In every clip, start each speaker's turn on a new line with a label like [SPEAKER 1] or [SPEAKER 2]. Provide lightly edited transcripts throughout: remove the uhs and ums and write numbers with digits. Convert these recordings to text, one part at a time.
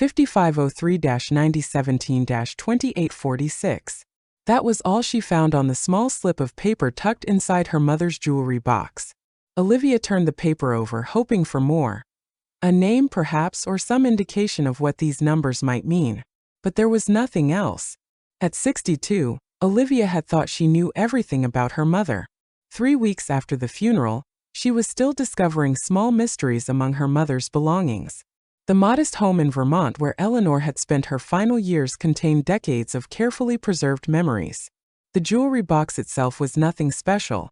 [SPEAKER 1] 5503-9017-2846. That was all she found on the small slip of paper tucked inside her mother's jewelry box. Olivia turned the paper over, hoping for more. A name, perhaps, or some indication of what these numbers might mean. But there was nothing else. At 62, Olivia had thought she knew everything about her mother. 3 weeks after the funeral, she was still discovering small mysteries among her mother's belongings. The modest home in Vermont where Eleanor had spent her final years contained decades of carefully preserved memories. The jewelry box itself was nothing special.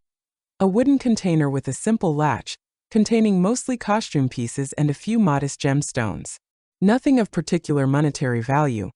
[SPEAKER 1] A wooden container with a simple latch, containing mostly costume pieces and a few modest gemstones. Nothing of particular monetary value,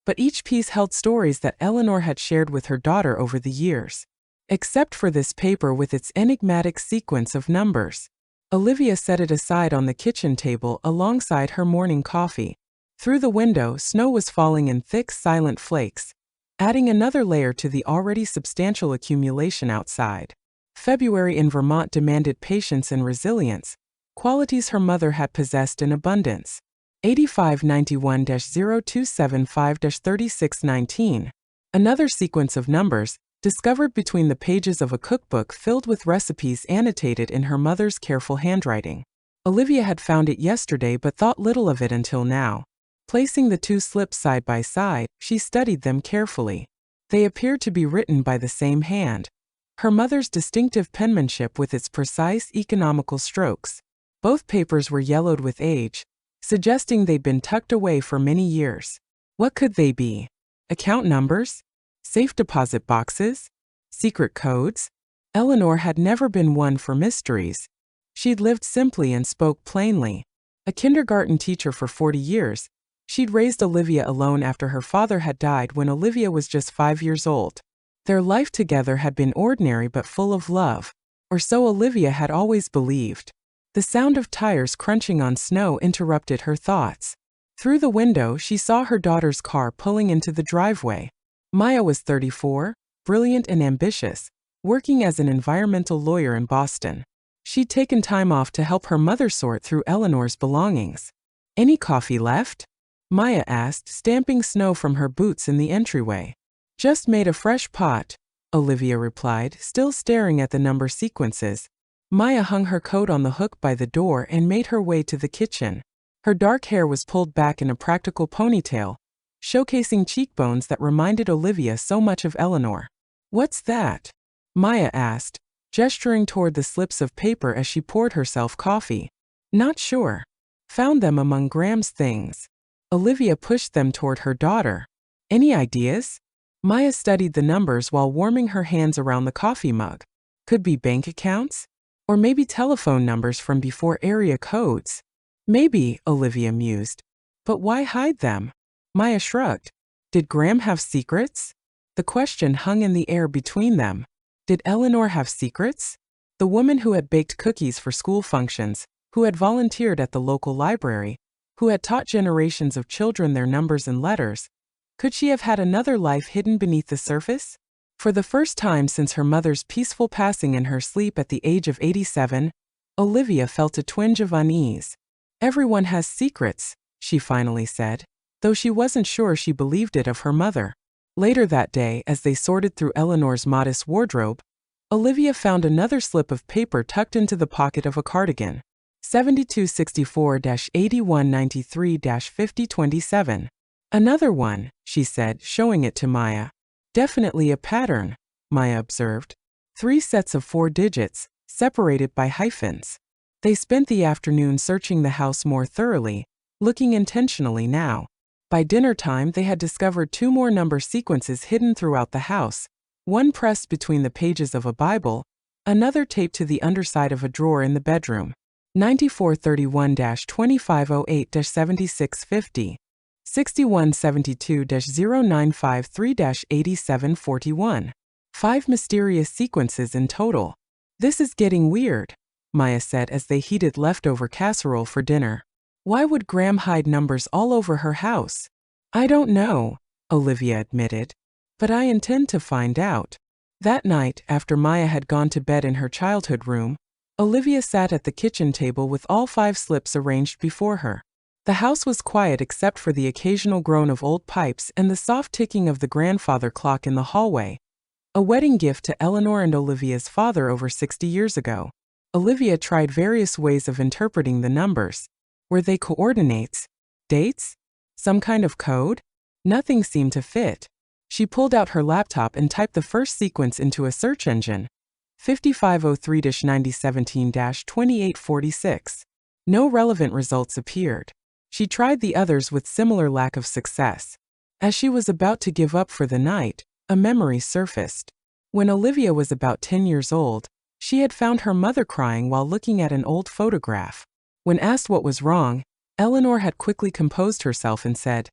[SPEAKER 1] but each piece held stories that Eleanor had shared with her daughter over the years. Except for this paper with its enigmatic sequence of numbers. Olivia set it aside on the kitchen table alongside her morning coffee. Through the window, snow was falling in thick, silent flakes, adding another layer to the already substantial accumulation outside. February in Vermont demanded patience and resilience, qualities her mother had possessed in abundance. 8591-0275-3619. Another sequence of numbers, discovered between the pages of a cookbook filled with recipes annotated in her mother's careful handwriting. Olivia had found it yesterday but thought little of it until now. Placing the two slips side by side, she studied them carefully. They appeared to be written by the same hand. Her mother's distinctive penmanship with its precise, economical strokes. Both papers were yellowed with age, suggesting they'd been tucked away for many years. What could they be? Account numbers? Safe deposit boxes? Secret codes? Eleanor had never been one for mysteries. She'd lived simply and spoke plainly. A kindergarten teacher for 40 years, she'd raised Olivia alone after her father had died when Olivia was just 5 years old. Their life together had been ordinary but full of love, or so Olivia had always believed. The sound of tires crunching on snow interrupted her thoughts. Through the window, she saw her daughter's car pulling into the driveway. Maya was 34, brilliant and ambitious, working as an environmental lawyer in Boston. She'd taken time off to help her mother sort through Eleanor's belongings. "Any coffee left?" Maya asked, stamping snow from her boots in the entryway. "Just made a fresh pot," Olivia replied, still staring at the number sequences. Maya hung her coat on the hook by the door and made her way to the kitchen. Her dark hair was pulled back in a practical ponytail, showcasing cheekbones that reminded Olivia so much of Eleanor. "What's that?" Maya asked, gesturing toward the slips of paper as she poured herself coffee. "Not sure. Found them among Graham's things." Olivia pushed them toward her daughter. "Any ideas?" Maya studied the numbers while warming her hands around the coffee mug. "Could be bank accounts? Or maybe telephone numbers from before area codes." "Maybe," Olivia mused. "But why hide them?" Maya shrugged. Did Graham have secrets? The question hung in the air between them. Did Eleanor have secrets? The woman who had baked cookies for school functions, who had volunteered at the local library, who had taught generations of children their numbers and letters, could she have had another life hidden beneath the surface? For the first time since her mother's peaceful passing in her sleep at the age of 87, Olivia felt a twinge of unease. "Everyone has secrets," she finally said, though she wasn't sure she believed it of her mother. Later that day, as they sorted through Eleanor's modest wardrobe, Olivia found another slip of paper tucked into the pocket of a cardigan. 7264-8193-5027. "Another one," she said, showing it to Maya. "Definitely a pattern," Maya observed. 3 sets of 4 digits, separated by hyphens. They spent the afternoon searching the house more thoroughly, looking intentionally now. By dinner time, they had discovered 2 more number sequences hidden throughout the house, one pressed between the pages of a Bible, another taped to the underside of a drawer in the bedroom. 9431-2508-7650. 6172-0953-8741. 5 mysterious sequences in total. "This is getting weird," Maya said as they heated leftover casserole for dinner. "Why would Graham hide numbers all over her house?" "I don't know," Olivia admitted. "But I intend to find out." That night, after Maya had gone to bed in her childhood room, Olivia sat at the kitchen table with all 5 slips arranged before her. The house was quiet except for the occasional groan of old pipes and the soft ticking of the grandfather clock in the hallway, a wedding gift to Eleanor and Olivia's father over 60 years ago. Olivia tried various ways of interpreting the numbers. Were they coordinates? Dates? Some kind of code? Nothing seemed to fit. She pulled out her laptop and typed the first sequence into a search engine. 5503-9017-2846. No relevant results appeared. She tried the others with similar lack of success. As she was about to give up for the night, a memory surfaced. When Olivia was about 10 years old, she had found her mother crying while looking at an old photograph. When asked what was wrong, Eleanor had quickly composed herself and said,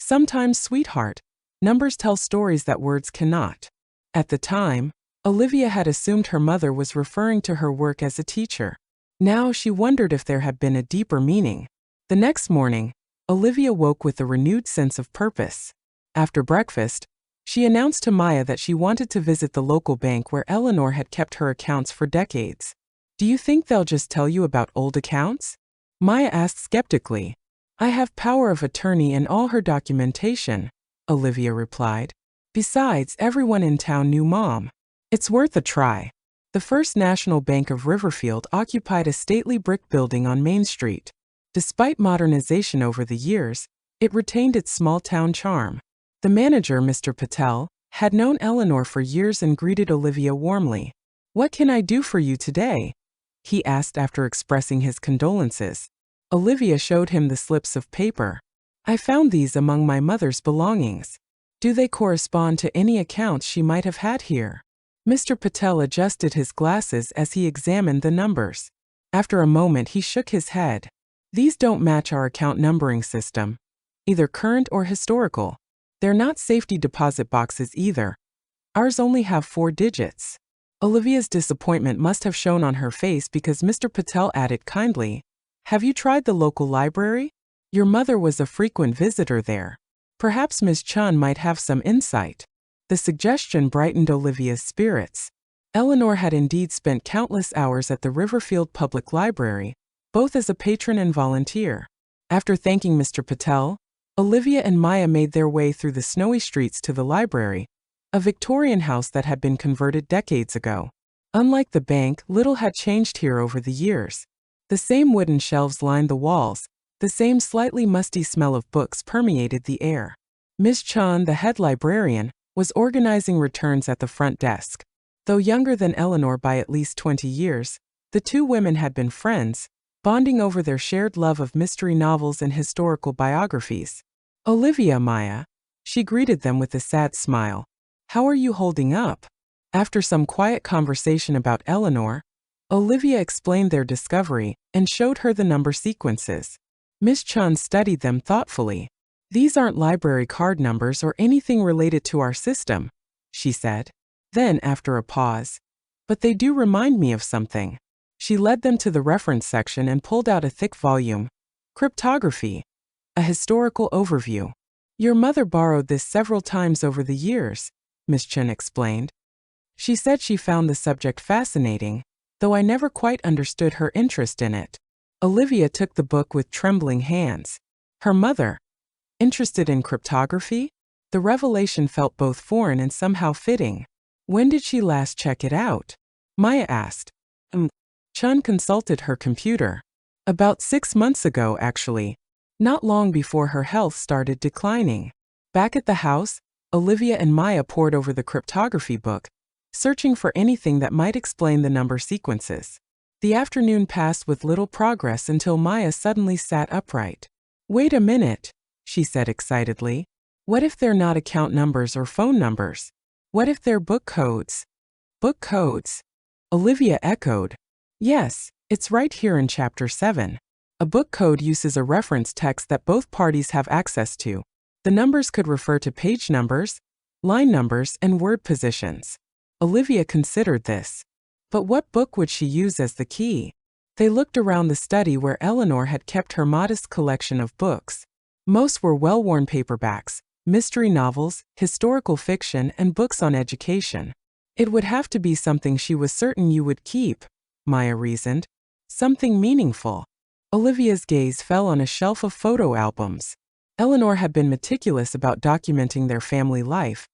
[SPEAKER 1] "Sometimes, sweetheart, numbers tell stories that words cannot." At the time, Olivia had assumed her mother was referring to her work as a teacher. Now she wondered if there had been a deeper meaning. The next morning, Olivia woke with a renewed sense of purpose. After breakfast, she announced to Maya that she wanted to visit the local bank where Eleanor had kept her accounts for decades. "Do you think they'll just tell you about old accounts?" Maya asked skeptically. "I have power of attorney and all her documentation," Olivia replied. "Besides, everyone in town knew Mom. It's worth a try." The First National Bank of Riverfield occupied a stately brick building on Main Street. Despite modernization over the years, it retained its small-town charm. The manager, Mr. Patel, had known Eleanor for years and greeted Olivia warmly. "What can I do for you today?" he asked after expressing his condolences. Olivia showed him the slips of paper. "I found these among my mother's belongings. Do they correspond to any accounts she might have had here?" Mr. Patel adjusted his glasses as he examined the numbers. After a moment he shook his head. "These don't match our account numbering system, either current or historical. They're not safety deposit boxes either. Ours only have 4 digits." Olivia's disappointment must have shown on her face because Mr. Patel added kindly, "Have you tried the local library? Your mother was a frequent visitor there. Perhaps Ms. Chun might have some insight." The suggestion brightened Olivia's spirits. Eleanor had indeed spent countless hours at the Riverfield Public Library, both as a patron and volunteer. After thanking Mr. Patel, Olivia and Maya made their way through the snowy streets to the library, a Victorian house that had been converted decades ago. Unlike the bank, little had changed here over the years. The same wooden shelves lined the walls, the same slightly musty smell of books permeated the air. Miss Chun, the head librarian, was organizing returns at the front desk. Though younger than Eleanor by at least 20 years, the two women had been friends, bonding over their shared love of mystery novels and historical biographies. "Olivia, Maya," she greeted them with a sad smile. "How are you holding up?" After some quiet conversation about Eleanor, Olivia explained their discovery and showed her the number sequences. Miss Chun studied them thoughtfully. "These aren't library card numbers or anything related to our system," she said. Then, after a pause, "But they do remind me of something." She led them to the reference section and pulled out a thick volume, Cryptography, a historical overview. "Your mother borrowed this several times over the years," Miss Chun explained. "She said she found the subject fascinating, though I never quite understood her interest in it." Olivia took the book with trembling hands. Her mother, interested in cryptography? The revelation felt both foreign and somehow fitting. "When did she last check it out?" Maya asked. Chun consulted her computer. "About 6 months ago, actually. Not long before her health started declining." Back at the house, Olivia and Maya pored over the cryptography book, searching for anything that might explain the number sequences. The afternoon passed with little progress until Maya suddenly sat upright. "Wait a minute," she said excitedly. "What if they're not account numbers or phone numbers? What if they're book codes?" "Book codes?" Olivia echoed. "Yes, it's right here in Chapter 7. A book code uses a reference text that both parties have access to. The numbers could refer to page numbers, line numbers, and word positions." Olivia considered this. But what book would she use as the key? They looked around the study where Eleanor had kept her modest collection of books. Most were well-worn paperbacks, mystery novels, historical fiction, and books on education. It would have to be something she was certain you would keep, Maya reasoned. Something meaningful. Olivia's gaze fell on a shelf of photo albums. Eleanor had been meticulous about documenting their family life,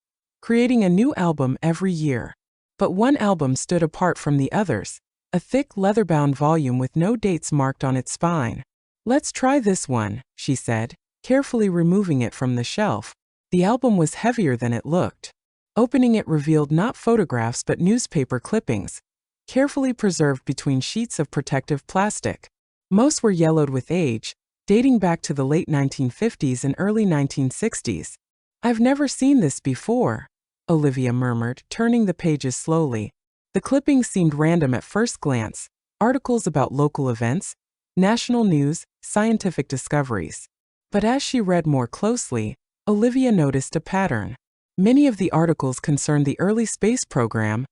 [SPEAKER 1] creating a new album every year. But one album stood apart from the others, a thick leather-bound volume with no dates marked on its spine. "Let's try this one," she said, carefully removing it from the shelf. The album was heavier than it looked. Opening it revealed not photographs but newspaper clippings, carefully preserved between sheets of protective plastic. Most were yellowed with age, dating back to the late 1950s and early 1960s. "I've never seen this before," Olivia murmured, turning the pages slowly. The clippings seemed random at first glance, articles about local events, national news, scientific discoveries. But as she read more closely, Olivia noticed a pattern. Many of the articles concerned the early space program,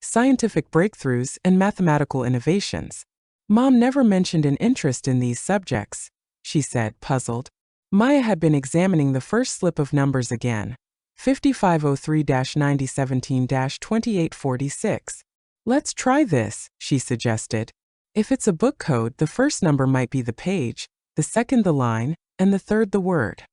[SPEAKER 1] scientific breakthroughs, and mathematical innovations. "Mom never mentioned an interest in these subjects," she said, puzzled. Maya had been examining the first slip of numbers again. 5503-9017-2846. "Let's try this," she suggested. "If it's a book code, the first number might be the page, the second the line, and the third the word."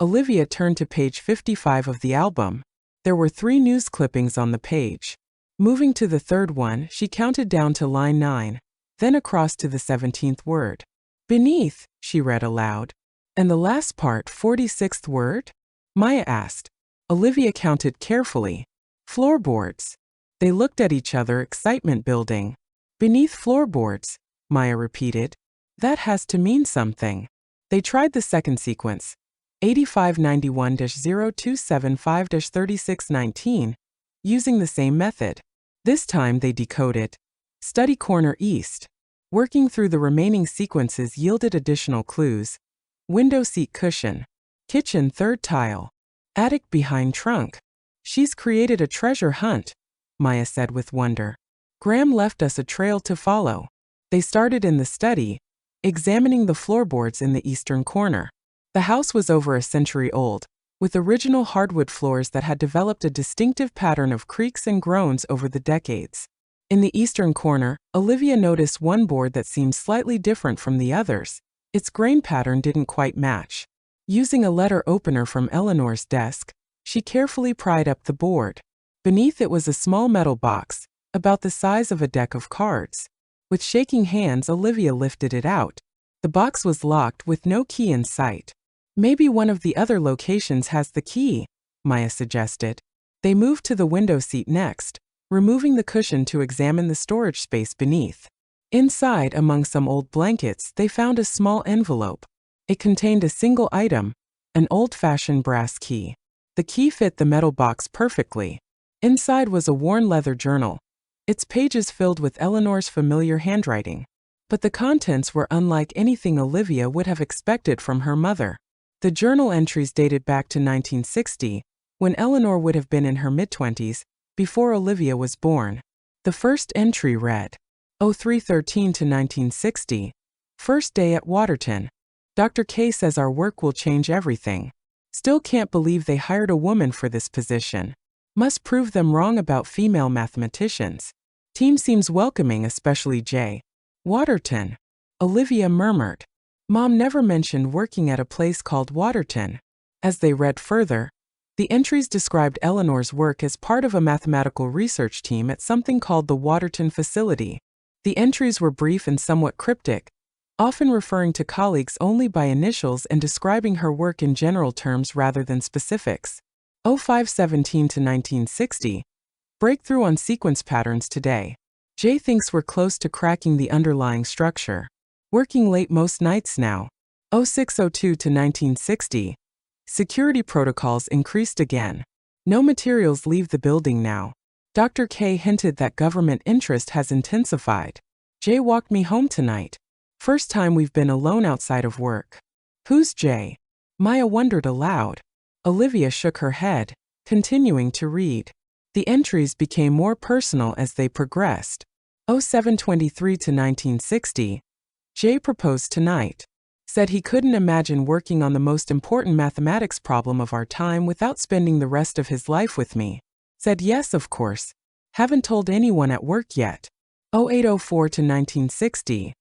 [SPEAKER 1] Olivia turned to page 55 of the album. There were 3 news clippings on the page. Moving to the third one, she counted down to line 9, then across to the 17th word. "Beneath," she read aloud. "And the last part, 46th word?" Maya asked. Olivia counted carefully. "Floorboards." They looked at each other, excitement building. "Beneath floorboards," Maya repeated. "That has to mean something." They tried the second sequence, 8591-0275-3619, using the same method. This time they decoded. "Study corner east." Working through the remaining sequences yielded additional clues. "Window seat cushion." "Kitchen third tile." "Attic behind trunk." "She's created a treasure hunt," Maya said with wonder. "Graham left us a trail to follow." They started in the study, examining the floorboards in the eastern corner. The house was over a century old, with original hardwood floors that had developed a distinctive pattern of creaks and groans over the decades. In the eastern corner, Olivia noticed one board that seemed slightly different from the others. Its grain pattern didn't quite match. Using a letter opener from Eleanor's desk, she carefully pried up the board. Beneath it was a small metal box, about the size of a deck of cards. With shaking hands, Olivia lifted it out. The box was locked with no key in sight. "Maybe one of the other locations has the key," Maya suggested. They moved to the window seat next, removing the cushion to examine the storage space beneath. Inside, among some old blankets, they found a small envelope. It contained a single item, an old-fashioned brass key. The key fit the metal box perfectly. Inside was a worn leather journal, its pages filled with Eleanor's familiar handwriting. But the contents were unlike anything Olivia would have expected from her mother. The journal entries dated back to 1960, when Eleanor would have been in her mid-20s, before Olivia was born. The first entry read, 0313 to 1960, first day at Waterton. Dr. K says our work will change everything. Still can't believe they hired a woman for this position. Must prove them wrong about female mathematicians. Team seems welcoming, especially Jay. Waterton, Olivia murmured. Mom never mentioned working at a place called Waterton. As they read further, the entries described Eleanor's work as part of a mathematical research team at something called the Waterton Facility. The entries were brief and somewhat cryptic, often referring to colleagues only by initials and describing her work in general terms rather than specifics. 0517 to 1960, breakthrough on sequence patterns today. Jay thinks we're close to cracking the underlying structure. Working late most nights now. 0602 to 1960, security protocols increased again. No materials leave the building now. Dr. K hinted that government interest has intensified. Jay walked me home tonight. First time we've been alone outside of work. Who's Jay? Maya wondered aloud. Olivia shook her head, continuing to read. The entries became more personal as they progressed. 0723 to 1960, Jay proposed tonight. Said he couldn't imagine working on the most important mathematics problem of our time without spending the rest of his life with me. Said yes, of course. Haven't told anyone at work yet. 0804 to 1960,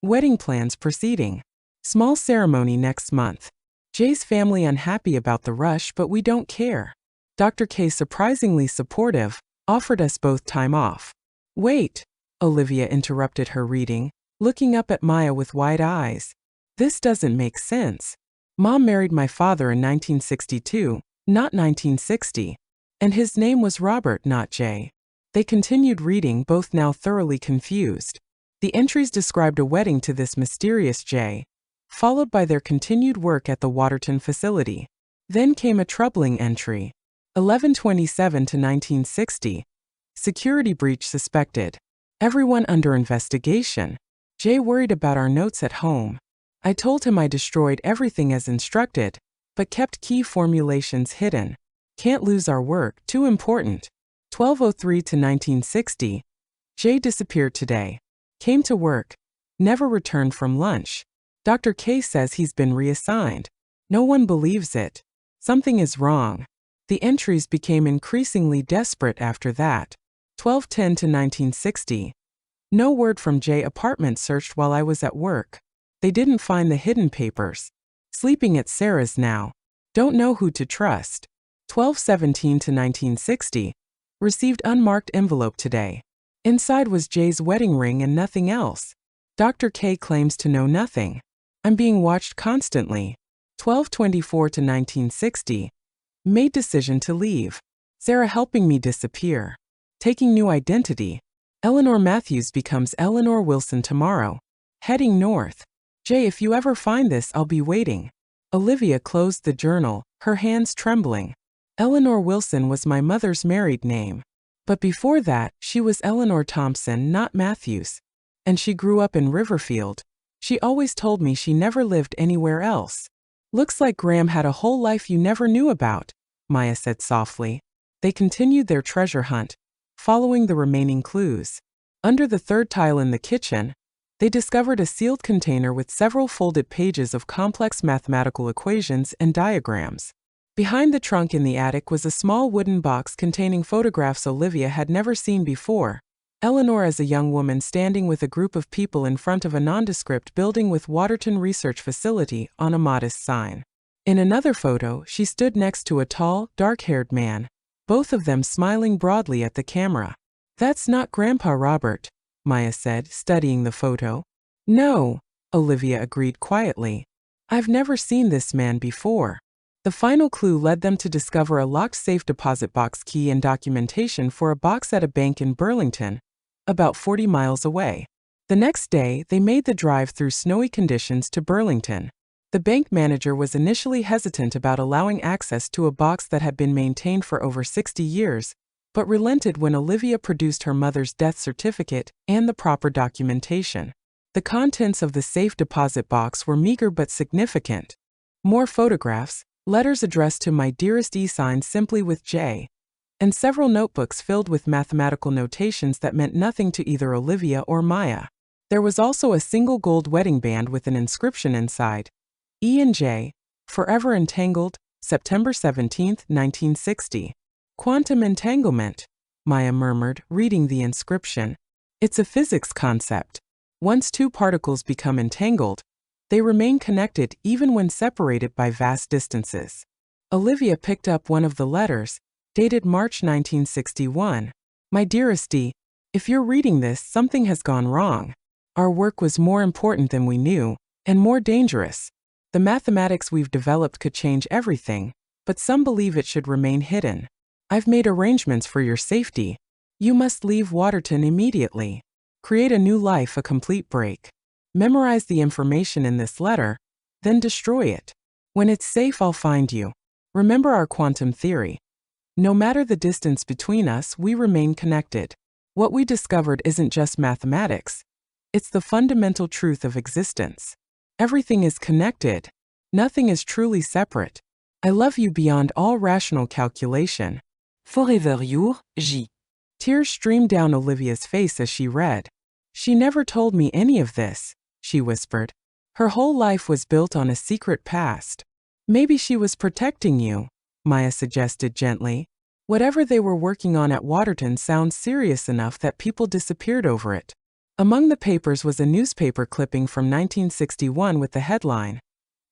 [SPEAKER 1] Wedding plans proceeding. Small ceremony next month. Jay's family unhappy about the rush, but we don't care. Dr. K surprisingly supportive, offered us both time off. Wait, Olivia interrupted her reading, looking up at Maya with wide eyes. This doesn't make sense. Mom married my father in 1962, not 1960. And his name was Robert, not Jay. They continued reading, both now thoroughly confused. The entries described a wedding to this mysterious Jay, followed by their continued work at the Waterton facility. Then came a troubling entry. 11/27 to 1960. Security breach suspected. Everyone under investigation. Jay worried about our notes at home. I told him I destroyed everything as instructed, but kept key formulations hidden. Can't lose our work, too important. 12:03 to 1960. Jay disappeared today. Came to work. Never returned from lunch. Dr. K says he's been reassigned. No one believes it. Something is wrong. The entries became increasingly desperate after that. 12:10 to 1960. No word from Jay. Apartment searched while I was at work. They didn't find the hidden papers. Sleeping at Sarah's now. Don't know who to trust. 12:17 to 1960. Received unmarked envelope today. Inside was Jay's wedding ring and nothing else. Dr. K claims to know nothing. I'm being watched constantly. 12:24 to 1960. Made decision to leave. Sarah helping me disappear. Taking new identity. Eleanor Matthews becomes Eleanor Wilson tomorrow. Heading north. Jay, if you ever find this, I'll be waiting. Olivia closed the journal, her hands trembling. Eleanor Wilson was my mother's married name. But before that, she was Eleanor Thompson, not Matthews. And she grew up in Riverfield. She always told me she never lived anywhere else. Looks like Graham had a whole life you never knew about, Maya said softly. They continued their treasure hunt, following the remaining clues. Under the third tile in the kitchen, they discovered a sealed container with several folded pages of complex mathematical equations and diagrams. Behind the trunk in the attic was a small wooden box containing photographs Olivia had never seen before. Eleanor as a young woman standing with a group of people in front of a nondescript building with Waterton Research Facility on a modest sign. In another photo, she stood next to a tall, dark-haired man, both of them smiling broadly at the camera. That's not Grandpa Robert, Maya said, studying the photo. No, Olivia agreed quietly. I've never seen this man before. The final clue led them to discover a locked safe deposit box key and documentation for a box at a bank in Burlington, about 40 miles away. The next day, they made the drive through snowy conditions to Burlington. The bank manager was initially hesitant about allowing access to a box that had been maintained for over 60 years, but relented when Olivia produced her mother's death certificate and the proper documentation. The contents of the safe deposit box were meager but significant. More photographs, letters addressed to my dearest E signed simply with J, and several notebooks filled with mathematical notations that meant nothing to either Olivia or Maya. There was also a single gold wedding band with an inscription inside. E and J, forever entangled, September 17, 1960. Quantum entanglement, Maya murmured, reading the inscription. It's a physics concept. Once two particles become entangled, they remain connected even when separated by vast distances. Olivia picked up one of the letters, dated March 1961. My dearest D, if you're reading this, something has gone wrong. Our work was more important than we knew, and more dangerous. The mathematics we've developed could change everything, but some believe it should remain hidden. I've made arrangements for your safety. You must leave Waterton immediately. Create a new life, a complete break. Memorize the information in this letter, then destroy it. When it's safe, I'll find you. Remember our quantum theory. No matter the distance between us, we remain connected. What we discovered isn't just mathematics. It's the fundamental truth of existence. Everything is connected. Nothing is truly separate. I love you beyond all rational calculation. Forever your, J. Tears streamed down Olivia's face as she read. She never told me any of this, she whispered. Her whole life was built on a secret past. Maybe she was protecting you, Maya suggested gently. Whatever they were working on at Waterton sounds serious enough that people disappeared over it. Among the papers was a newspaper clipping from 1961 with the headline,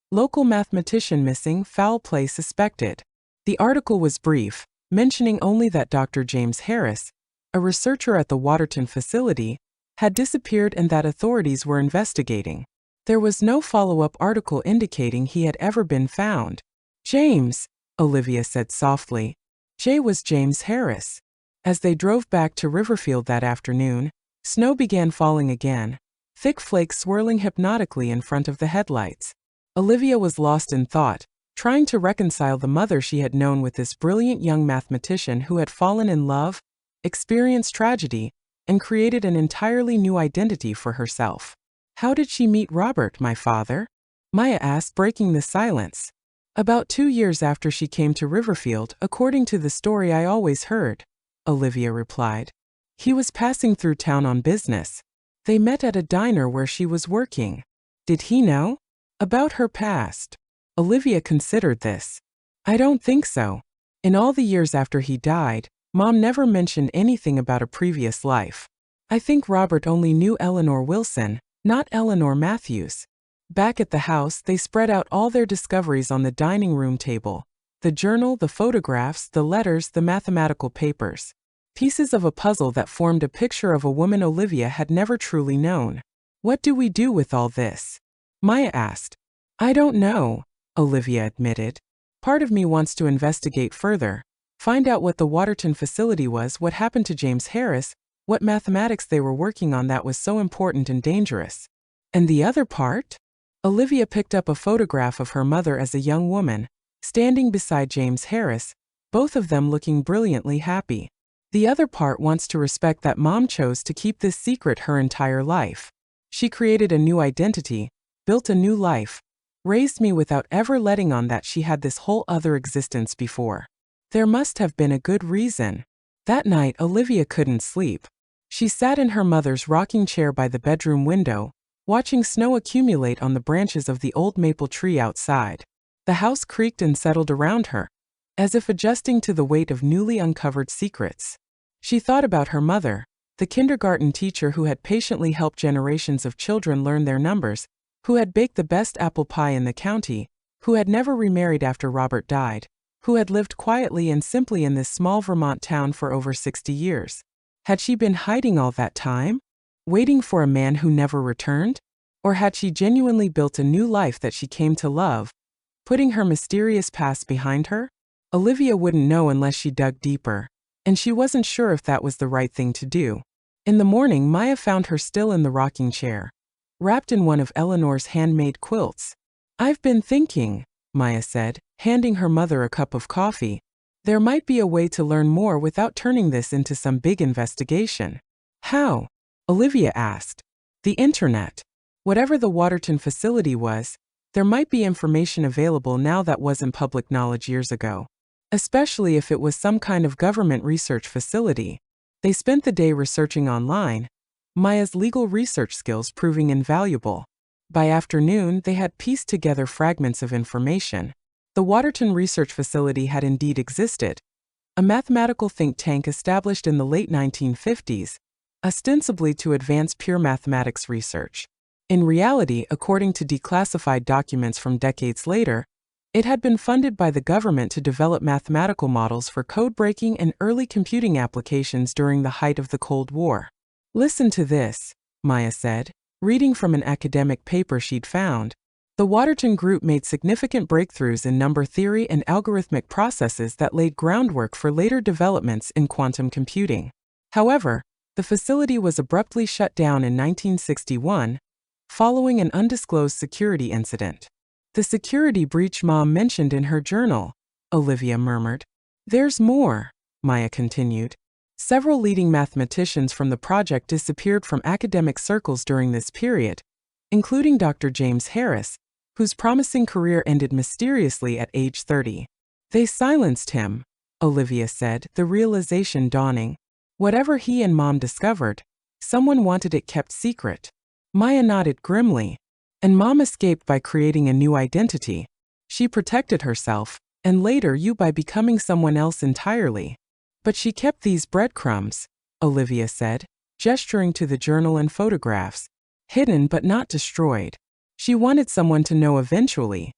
[SPEAKER 1] "Local mathematician missing, foul play suspected." The article was brief, mentioning only that Dr. James Harris, a researcher at the Waterton facility, had disappeared and that authorities were investigating. There was no follow-up article indicating he had ever been found. "James," Olivia said softly. Jay was James Harris. As they drove back to Riverfield that afternoon, snow began falling again, thick flakes swirling hypnotically in front of the headlights. Olivia was lost in thought, trying to reconcile the mother she had known with this brilliant young mathematician who had fallen in love, experienced tragedy, and created an entirely new identity for herself. "How did she meet Robert, my father?" Maya asked, breaking the silence. "About 2 years after she came to Riverfield, according to the story I always heard," Olivia replied. "He was passing through town on business. They met at a diner where she was working." "Did he know about her past?" Olivia considered this. "I don't think so. In all the years after he died, Mom never mentioned anything about a previous life. I think Robert only knew Eleanor Wilson, not Eleanor Matthews." Back at the house, they spread out all their discoveries on the dining room table: the journal, the photographs, the letters, the mathematical papers. Pieces of a puzzle that formed a picture of a woman Olivia had never truly known. "What do we do with all this?" Maya asked. "I don't know," Olivia admitted. "Part of me wants to investigate further, find out what the Waterton facility was, what happened to James Harris, what mathematics they were working on that was so important and dangerous." "And the other part?" Olivia picked up a photograph of her mother as a young woman, standing beside James Harris, both of them looking brilliantly happy. "The other part wants to respect that Mom chose to keep this secret her entire life. She created a new identity, built a new life, raised me without ever letting on that she had this whole other existence before. There must have been a good reason." That night, Olivia couldn't sleep. She sat in her mother's rocking chair by the bedroom window, watching snow accumulate on the branches of the old maple tree outside. The house creaked and settled around her, as if adjusting to the weight of newly uncovered secrets. She thought about her mother, the kindergarten teacher who had patiently helped generations of children learn their numbers, who had baked the best apple pie in the county, who had never remarried after Robert died, who had lived quietly and simply in this small Vermont town for over 60 years. Had she been hiding all that time, waiting for a man who never returned? Or had she genuinely built a new life that she came to love, putting her mysterious past behind her? Olivia wouldn't know unless she dug deeper, and she wasn't sure if that was the right thing to do. In the morning, Maya found her still in the rocking chair, wrapped in one of Eleanor's handmade quilts. "I've been thinking," Maya said, handing her mother a cup of coffee. "There might be a way to learn more without turning this into some big investigation." "How?" Olivia asked. "The internet. Whatever the Waterton facility was, there might be information available now that wasn't public knowledge years ago. Especially if it was some kind of government research facility." They spent the day researching online, Maya's legal research skills proving invaluable. By afternoon, they had pieced together fragments of information. The Waterton Research Facility had indeed existed, a mathematical think tank established in the late 1950s, ostensibly to advance pure mathematics research. In reality, according to declassified documents from decades later, it had been funded by the government to develop mathematical models for code-breaking and early computing applications during the height of the Cold War. "Listen to this," Maya said, reading from an academic paper she'd found. "The Waterton Group made significant breakthroughs in number theory and algorithmic processes that laid groundwork for later developments in quantum computing. However, the facility was abruptly shut down in 1961, following an undisclosed security incident." "The security breach Mom mentioned in her journal," Olivia murmured. "There's more," Maya continued. "Several leading mathematicians from the project disappeared from academic circles during this period, including Dr. James Harris, whose promising career ended mysteriously at age 30. They silenced him," Olivia said, the realization dawning. "Whatever he and Mom discovered, someone wanted it kept secret." Maya nodded grimly. "And Mom escaped by creating a new identity. She protected herself, and later you by becoming someone else entirely. But she kept these breadcrumbs," Olivia said. gesturing to the journal and photographs. Hidden but not destroyed. She wanted someone to know eventually.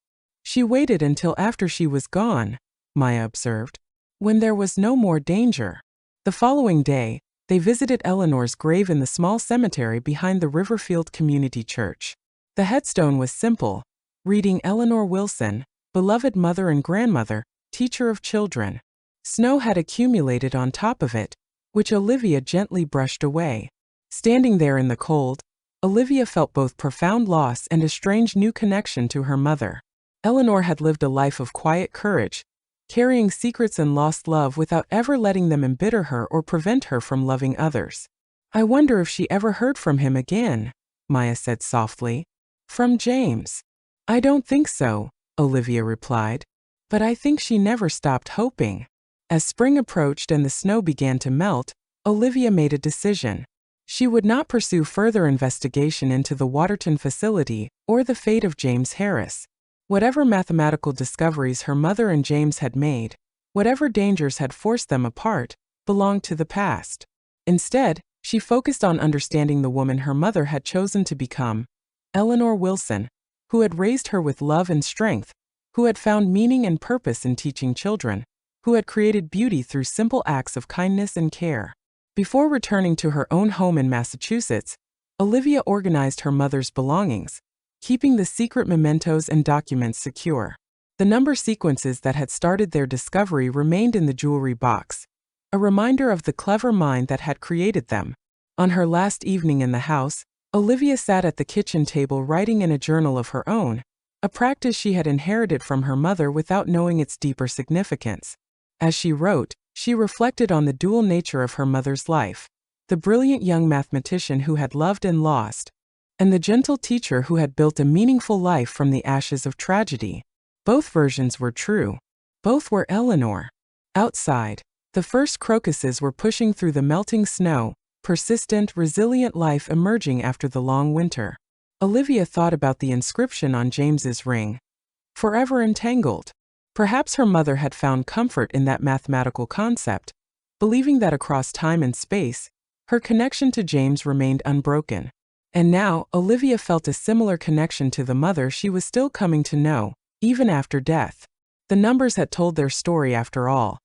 [SPEAKER 1] She waited until after she was gone, Maya observed, when there was no more danger. The following day, they visited Eleanor's grave in the small cemetery behind the Riverfield Community Church. The headstone was simple, reading Eleanor Wilson, beloved mother and grandmother, teacher of children. Snow had accumulated on top of it, which Olivia gently brushed away. Standing there in the cold, Olivia felt both profound loss and a strange new connection to her mother. Eleanor had lived a life of quiet courage, carrying secrets and lost love without ever letting them embitter her or prevent her from loving others. I wonder if she ever heard from him again, Maya said softly. From James. I don't think so, Olivia replied. But I think she never stopped hoping. As spring approached and the snow began to melt, Olivia made a decision. She would not pursue further investigation into the Waterton facility or the fate of James Harris. Whatever mathematical discoveries her mother and James had made, whatever dangers had forced them apart, belonged to the past. Instead, she focused on understanding the woman her mother had chosen to become, Eleanor Wilson, who had raised her with love and strength, who had found meaning and purpose in teaching children, who had created beauty through simple acts of kindness and care. Before returning to her own home in Massachusetts, Olivia organized her mother's belongings, keeping the secret mementos and documents secure. The number sequences that had started their discovery remained in the jewelry box, a reminder of the clever mind that had created them. On her last evening in the house, Olivia sat at the kitchen table writing in a journal of her own, a practice she had inherited from her mother without knowing its deeper significance. As she wrote, she reflected on the dual nature of her mother's life, the brilliant young mathematician who had loved and lost, and the gentle teacher who had built a meaningful life from the ashes of tragedy. Both versions were true. Both were Eleanor. Outside, the first crocuses were pushing through the melting snow, persistent, resilient life emerging after the long winter. Olivia thought about the inscription on James's ring. Forever entangled. Perhaps her mother had found comfort in that mathematical concept, believing that across time and space, her connection to James remained unbroken. And now, Olivia felt a similar connection to the mother she was still coming to know, even after death. The numbers had told their story after all.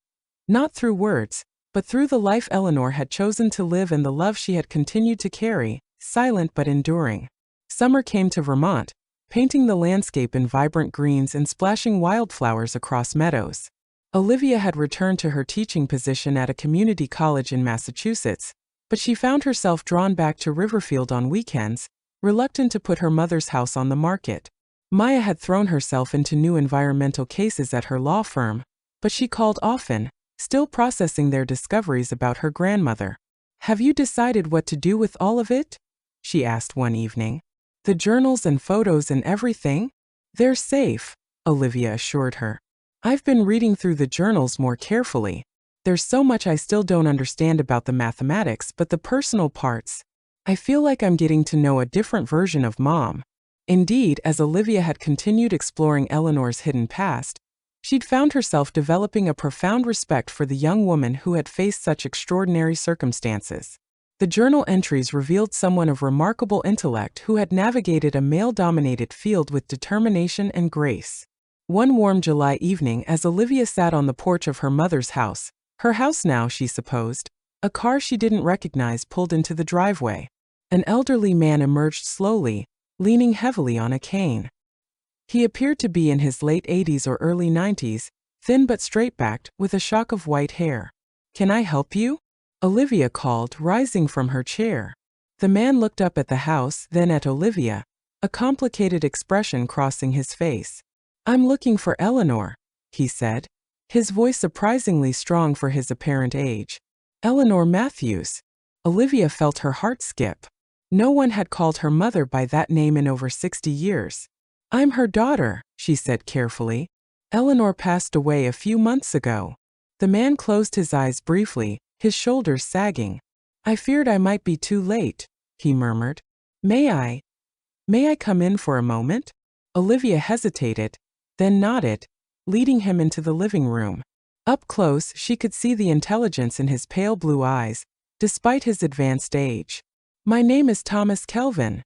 [SPEAKER 1] Not through words, but through the life Eleanor had chosen to live and the love she had continued to carry, silent but enduring. Summer came to Vermont, painting the landscape in vibrant greens and splashing wildflowers across meadows. Olivia had returned to her teaching position at a community college in Massachusetts, but she found herself drawn back to Riverfield on weekends, reluctant to put her mother's house on the market. Maya had thrown herself into new environmental cases at her law firm, but she called often, still processing their discoveries about her grandmother. "Have you decided what to do with all of it?" she asked one evening. "The journals and photos and everything?" "They're safe," Olivia assured her. "I've been reading through the journals more carefully. There's so much I still don't understand about the mathematics, but the personal parts, I feel like I'm getting to know a different version of Mom." Indeed, as Olivia had continued exploring Eleanor's hidden past, she'd found herself developing a profound respect for the young woman who had faced such extraordinary circumstances. The journal entries revealed someone of remarkable intellect who had navigated a male-dominated field with determination and grace. One warm July evening, as Olivia sat on the porch of her mother's house, her house now, she supposed, a car she didn't recognize pulled into the driveway. An elderly man emerged slowly, leaning heavily on a cane. He appeared to be in his late 80s or early 90s, thin but straight-backed, with a shock of white hair. "Can I help you?" Olivia called, rising from her chair. The man looked up at the house, then at Olivia, a complicated expression crossing his face. "I'm looking for Eleanor," he said, his voice surprisingly strong for his apparent age. "Eleanor Matthews." Olivia felt her heart skip. No one had called her mother by that name in over 60 years. "I'm her daughter," she said carefully. "Eleanor passed away a few months ago." The man closed his eyes briefly, his shoulders sagging. "I feared I might be too late," he murmured. May I come in for a moment?" Olivia hesitated, then nodded, leading him into the living room. Up close, she could see the intelligence in his pale blue eyes, despite his advanced age. "My name is Thomas Kelvin,"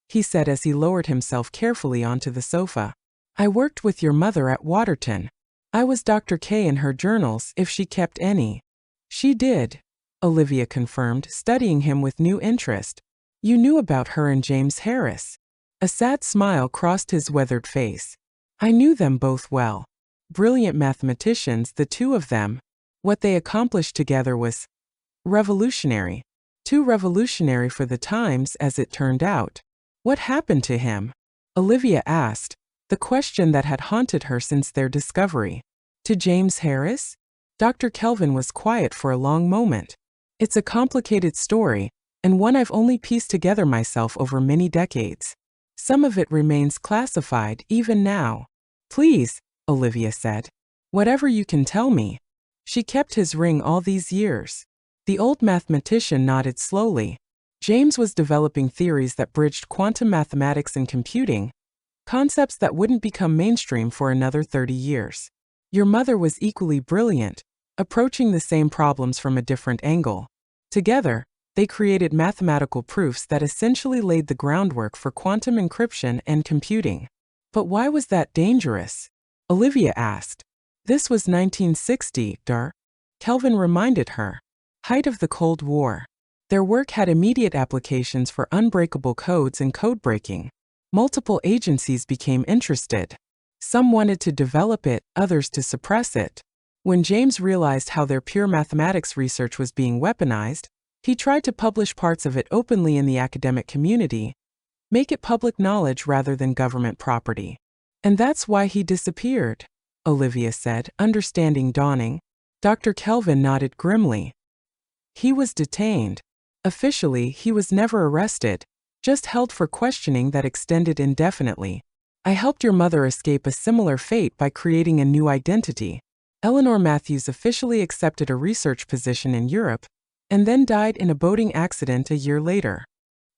[SPEAKER 1] he said as he lowered himself carefully onto the sofa. "I worked with your mother at Waterton. I was Dr. K in her journals, if she kept any." "She did," Olivia confirmed, studying him with new interest. "You knew about her and James Harris." A sad smile crossed his weathered face. "I knew them both well. Brilliant mathematicians, the two of them. What they accomplished together was revolutionary. Too revolutionary for the times, as it turned out." "What happened to him?" Olivia asked, the question that had haunted her since their discovery. "To James Harris?" Dr. Kelvin was quiet for a long moment. "It's a complicated story, and one I've only pieced together myself over many decades. Some of it remains classified even now." "Please," Olivia said. "Whatever you can tell me." "She kept his ring all these years." The old mathematician nodded slowly. "James was developing theories that bridged quantum mathematics and computing, concepts that wouldn't become mainstream for another 30 years. Your mother was equally brilliant, approaching the same problems from a different angle. Together, they created mathematical proofs that essentially laid the groundwork for quantum encryption and computing." "But why was that dangerous?" Olivia asked. "This was 1960, Kelvin reminded her. Height of the Cold War. Their work had immediate applications for unbreakable codes and code breaking. Multiple agencies became interested. Some wanted to develop it, others to suppress it. When James realized how their pure mathematics research was being weaponized, he tried to publish parts of it openly in the academic community, make it public knowledge rather than government property. And that's why he disappeared," Olivia said, understanding dawning. Dr. Kelvin nodded grimly. "He was detained. Officially, he was never arrested, just held for questioning that extended indefinitely. I helped your mother escape a similar fate by creating a new identity. Eleanor Matthews officially accepted a research position in Europe, and then died in a boating accident a year later."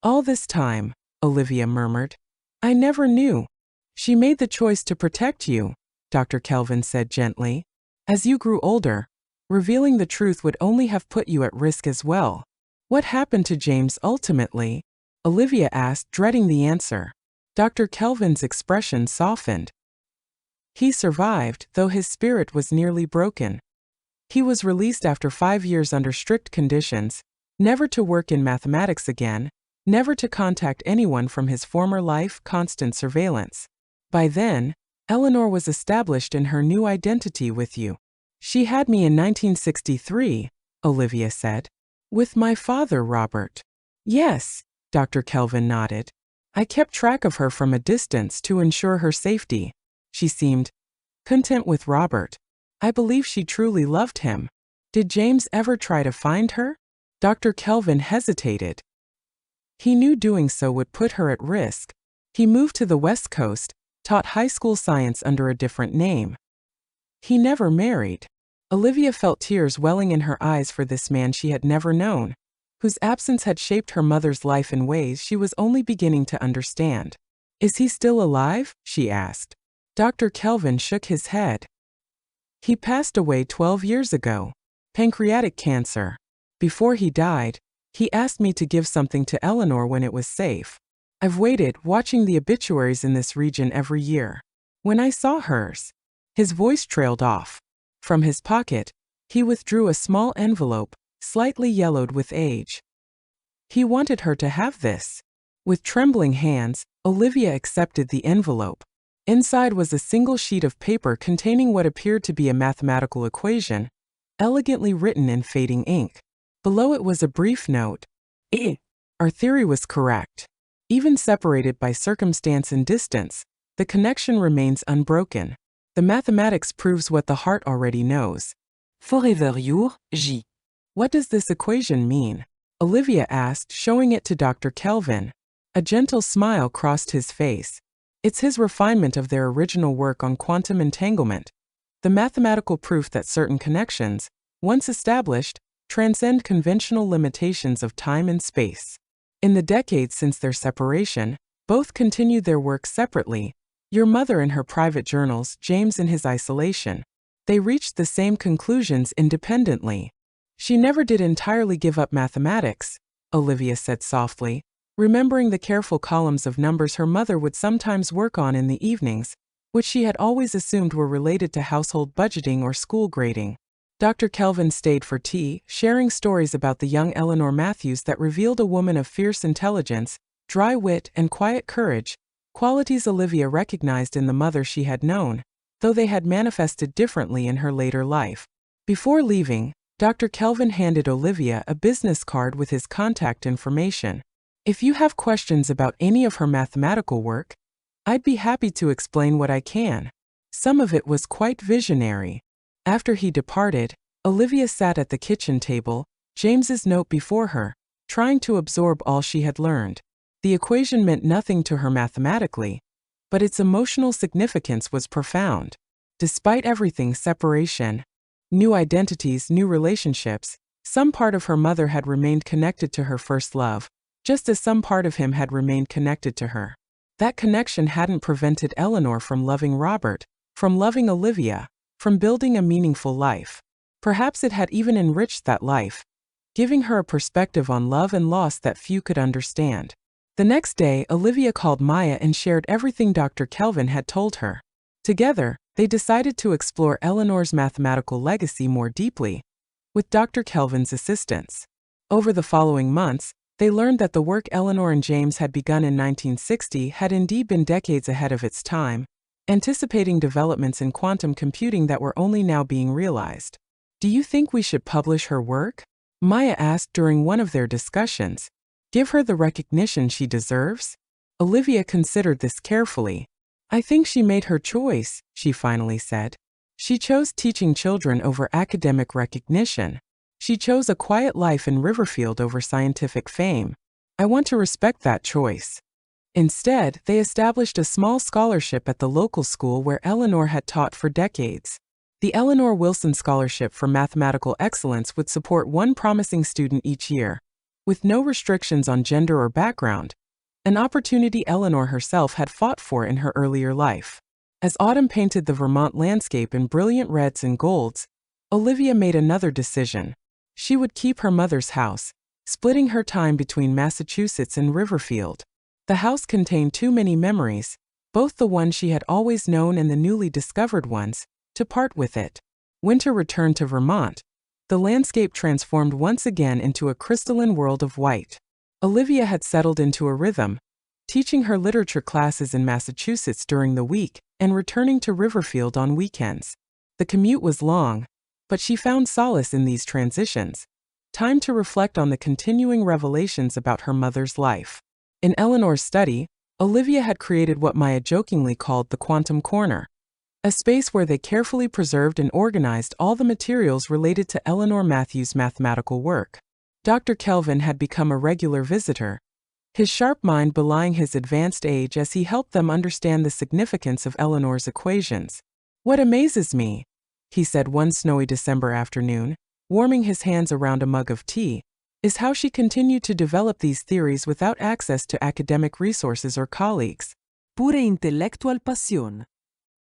[SPEAKER 1] "All this time," Olivia murmured, "I never knew." "She made the choice to protect you," Dr. Kelvin said gently. "As you grew older, revealing the truth would only have put you at risk as well." "What happened to James ultimately?" Olivia asked, dreading the answer. Dr. Kelvin's expression softened. "He survived, though his spirit was nearly broken. He was released after 5 years under strict conditions, never to work in mathematics again, never to contact anyone from his former life, constant surveillance. By then, Eleanor was established in her new identity with you." "She had me in 1963, Olivia said. "With my father, Robert." "Yes," Dr. Kelvin nodded. "I kept track of her from a distance to ensure her safety. She seemed content with Robert. I believe she truly loved him." "Did James ever try to find her?" Dr. Kelvin hesitated. "He knew doing so would put her at risk. He moved to the West Coast, taught high school science under a different name. He never married." Olivia felt tears welling in her eyes for this man she had never known, whose absence had shaped her mother's life in ways she was only beginning to understand. "Is he still alive?" she asked. Dr. Kelvin shook his head. "He passed away 12 years ago. Pancreatic cancer. Before he died, he asked me to give something to Eleanor when it was safe. I've waited, watching the obituaries in this region every year. When I saw hers..." His voice trailed off. From his pocket, he withdrew a small envelope, slightly yellowed with age. He wanted her to have this. With trembling hands, Olivia accepted the envelope. Inside was a single sheet of paper containing what appeared to be a mathematical equation, elegantly written in fading ink. Below it was a brief note. Our theory was correct. Even separated by circumstance and distance, the connection remains unbroken. The mathematics proves what the heart already knows. Forever your J. What does this equation mean? Olivia asked, showing it to Dr. Kelvin. A gentle smile crossed his face. It's his refinement of their original work on quantum entanglement, the mathematical proof that certain connections, once established, transcend conventional limitations of time and space. In the decades since their separation, both continued their work separately, your mother in her private journals, James in his isolation. They reached the same conclusions independently. She never did entirely give up mathematics, Olivia said softly, remembering the careful columns of numbers her mother would sometimes work on in the evenings, which she had always assumed were related to household budgeting or school grading. Dr. Kelvin stayed for tea, sharing stories about the young Eleanor Matthews that revealed a woman of fierce intelligence, dry wit, and quiet courage, qualities Olivia recognized in the mother she had known, though they had manifested differently in her later life. Before leaving, Dr. Kelvin handed Olivia a business card with his contact information. If you have questions about any of her mathematical work, I'd be happy to explain what I can. Some of it was quite visionary. After he departed, Olivia sat at the kitchen table, James's note before her, trying to absorb all she had learned. The equation meant nothing to her mathematically, but its emotional significance was profound. Despite everything, separation, new identities, new relationships, some part of her mother had remained connected to her first love, just as some part of him had remained connected to her. That connection hadn't prevented Eleanor from loving Robert, from loving Olivia, from building a meaningful life. Perhaps it had even enriched that life, giving her a perspective on love and loss that few could understand. The next day, Olivia called Maya and shared everything Dr. Kelvin had told her. Together, they decided to explore Eleanor's mathematical legacy more deeply, with Dr. Kelvin's assistance. Over the following months, they learned that the work Eleanor and James had begun in 1960 had indeed been decades ahead of its time, anticipating developments in quantum computing that were only now being realized. "Do you think we should publish her work?" Maya asked during one of their discussions. "Give her the recognition she deserves?" Olivia considered this carefully. "I think she made her choice," she finally said. "She chose teaching children over academic recognition. She chose a quiet life in Riverfield over scientific fame. I want to respect that choice." Instead, they established a small scholarship at the local school where Eleanor had taught for decades. The Eleanor Wilson Scholarship for Mathematical Excellence would support one promising student each year, with no restrictions on gender or background, an opportunity Eleanor herself had fought for in her earlier life. As autumn painted the Vermont landscape in brilliant reds and golds, Olivia made another decision. She would keep her mother's house, splitting her time between Massachusetts and Riverfield. The house contained too many memories, both the ones she had always known and the newly discovered ones, to part with it. Winter returned to Vermont. The landscape transformed once again into a crystalline world of white. Olivia had settled into a rhythm, teaching her literature classes in Massachusetts during the week and returning to Riverfield on weekends. The commute was long, but she found solace in these transitions, time to reflect on the continuing revelations about her mother's life. In Eleanor's study, Olivia had created what Maya jokingly called the Quantum Corner, a space where they carefully preserved and organized all the materials related to Eleanor Matthews' mathematical work. Dr. Kelvin had become a regular visitor, his sharp mind belying his advanced age as he helped them understand the significance of Eleanor's equations. "What amazes me," he said one snowy December afternoon, warming his hands around a mug of tea, "is how she continued to develop these theories without access to academic resources or colleagues. Pure intellectual pasión."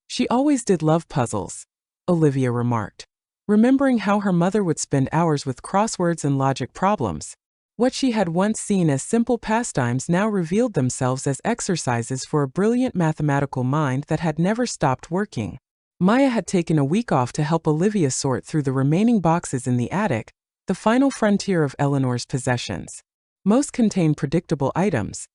[SPEAKER 1] "She always did love puzzles," Olivia remarked, remembering how her mother would spend hours with crosswords and logic problems. What she had once seen as simple pastimes now revealed themselves as exercises for a brilliant mathematical mind that had never stopped working. Maya had taken a week off to help Olivia sort through the remaining boxes in the attic, the final frontier of Eleanor's possessions. Most contained predictable items: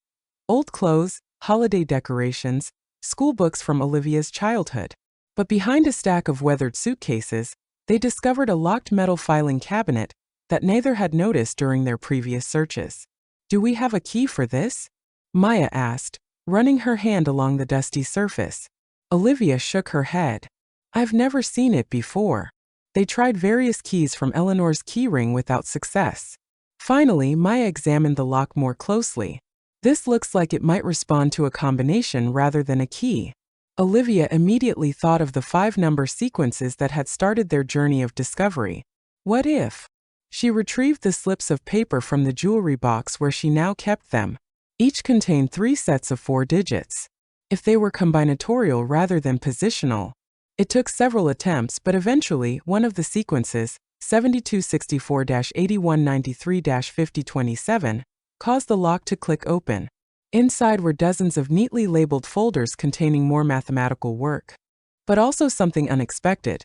[SPEAKER 1] old clothes, holiday decorations, school books from Olivia's childhood. But behind a stack of weathered suitcases, they discovered a locked metal filing cabinet that neither had noticed during their previous searches. "Do we have a key for this?" Maya asked, running her hand along the dusty surface. Olivia shook her head. "I've never seen it before." They tried various keys from Eleanor's keyring without success. Finally, Maya examined the lock more closely. "This looks like it might respond to a combination rather than a key." Olivia immediately thought of the 5 number sequences that had started their journey of discovery. What if? She retrieved the slips of paper from the jewelry box where she now kept them. Each contained 3 sets of 4 digits. If they were combinatorial rather than positional. It took several attempts, but eventually one of the sequences, 7264-8193-5027, caused the lock to click open. Inside were dozens of neatly labeled folders containing more mathematical work. But also something unexpected.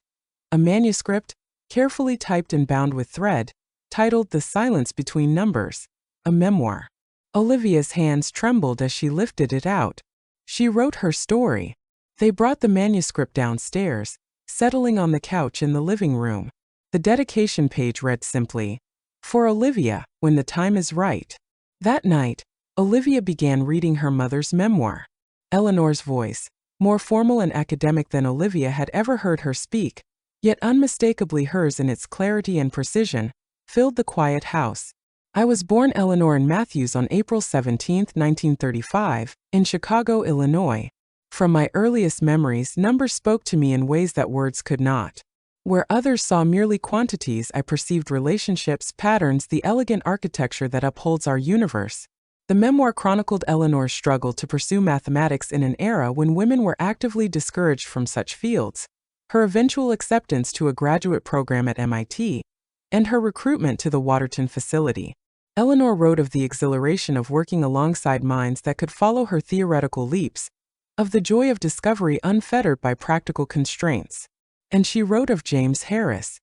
[SPEAKER 1] A manuscript, carefully typed and bound with thread, titled The Silence Between Numbers, a memoir. Olivia's hands trembled as she lifted it out. She wrote her story. They brought the manuscript downstairs, settling on the couch in the living room. The dedication page read simply, "For Olivia, when the time is right." That night, Olivia began reading her mother's memoir. Eleanor's voice, more formal and academic than Olivia had ever heard her speak, yet unmistakably hers in its clarity and precision, filled the quiet house. I was born Eleanor Ann Matthews on April 17, 1935, in Chicago, Illinois. From my earliest memories, numbers spoke to me in ways that words could not. Where others saw merely quantities, I perceived relationships, patterns, the elegant architecture that upholds our universe. The memoir chronicled Eleanor's struggle to pursue mathematics in an era when women were actively discouraged from such fields, her eventual acceptance to a graduate program at MIT, and her recruitment to the Waterton facility. Eleanor wrote of the exhilaration of working alongside minds that could follow her theoretical leaps, of the joy of discovery unfettered by practical constraints. And she wrote of James Harris.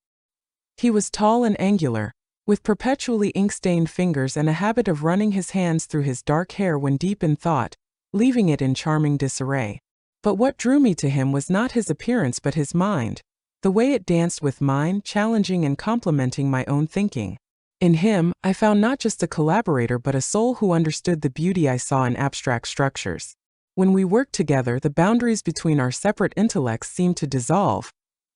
[SPEAKER 1] He was tall and angular, with perpetually ink-stained fingers and a habit of running his hands through his dark hair when deep in thought, leaving it in charming disarray. But what drew me to him was not his appearance but his mind, the way it danced with mine, challenging and complementing my own thinking. In him, I found not just a collaborator but a soul who understood the beauty I saw in abstract structures. When we worked together, the boundaries between our separate intellects seemed to dissolve,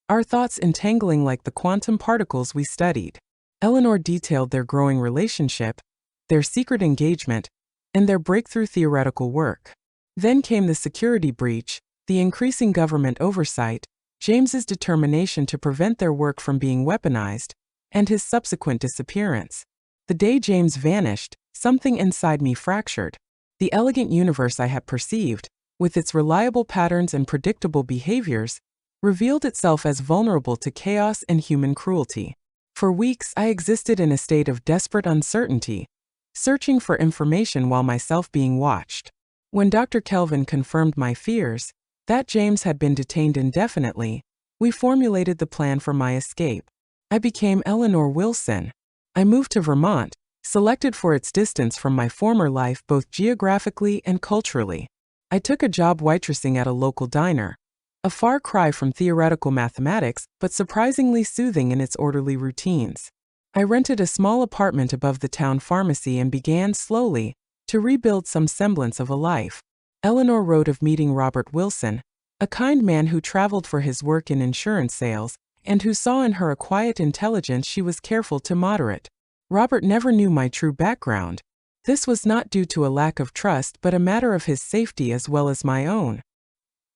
[SPEAKER 1] our thoughts entangling like the quantum particles we studied. Eleanor detailed their growing relationship, their secret engagement, and their breakthrough theoretical work. Then came the security breach, the increasing government oversight, James's determination to prevent their work from being weaponized, and his subsequent disappearance. The day James vanished, something inside me fractured. The elegant universe I had perceived, with its reliable patterns and predictable behaviors, revealed itself as vulnerable to chaos and human cruelty. For weeks, I existed in a state of desperate uncertainty, searching for information while myself being watched. When Dr. Kelvin confirmed my fears, that James had been detained indefinitely, we formulated the plan for my escape. I became Eleanor Wilson. I moved to Vermont, selected for its distance from my former life both geographically and culturally. I took a job waitressing at a local diner, a far cry from theoretical mathematics, but surprisingly soothing in its orderly routines. I rented a small apartment above the town pharmacy and began slowly to rebuild some semblance of a life. Eleanor wrote of meeting Robert Wilson, a kind man who traveled for his work in insurance sales, and who saw in her a quiet intelligence she was careful to moderate. Robert never knew my true background. This was not due to a lack of trust but a matter of his safety as well as my own.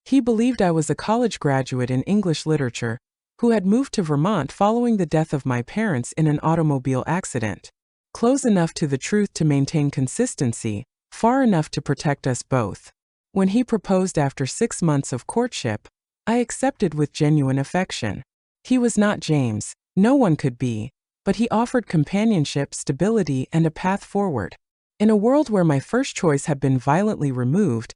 [SPEAKER 1] He believed I was a college graduate in English literature, who had moved to Vermont following the death of my parents in an automobile accident. Close enough to the truth to maintain consistency, far enough to protect us both. When he proposed after 6 months of courtship, I accepted with genuine affection. He was not James, no one could be, but he offered companionship, stability, and a path forward. In a world where my first choice had been violently removed,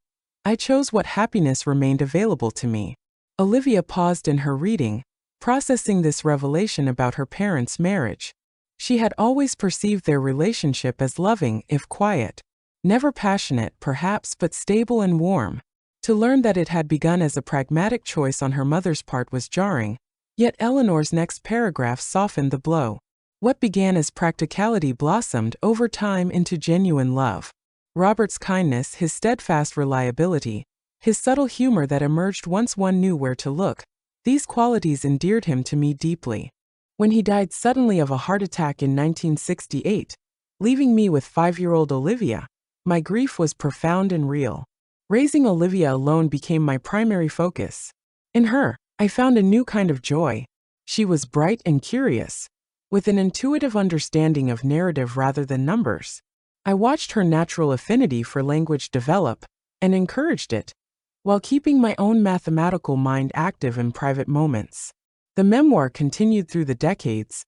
[SPEAKER 1] I chose what happiness remained available to me. Olivia paused in her reading, processing this revelation about her parents' marriage. She had always perceived their relationship as loving, if quiet. Never passionate, perhaps, but stable and warm. To learn that it had begun as a pragmatic choice on her mother's part was jarring, yet Eleanor's next paragraph softened the blow. What began as practicality blossomed over time into genuine love. Robert's kindness, his steadfast reliability, his subtle humor that emerged once one knew where to look, these qualities endeared him to me deeply. When he died suddenly of a heart attack in 1968, leaving me with 5-year-old Olivia, my grief was profound and real. Raising Olivia alone became my primary focus. In her, I found a new kind of joy. She was bright and curious, with an intuitive understanding of narrative rather than numbers. I watched her natural affinity for language develop, and encouraged it, while keeping my own mathematical mind active in private moments. The memoir continued through the decades,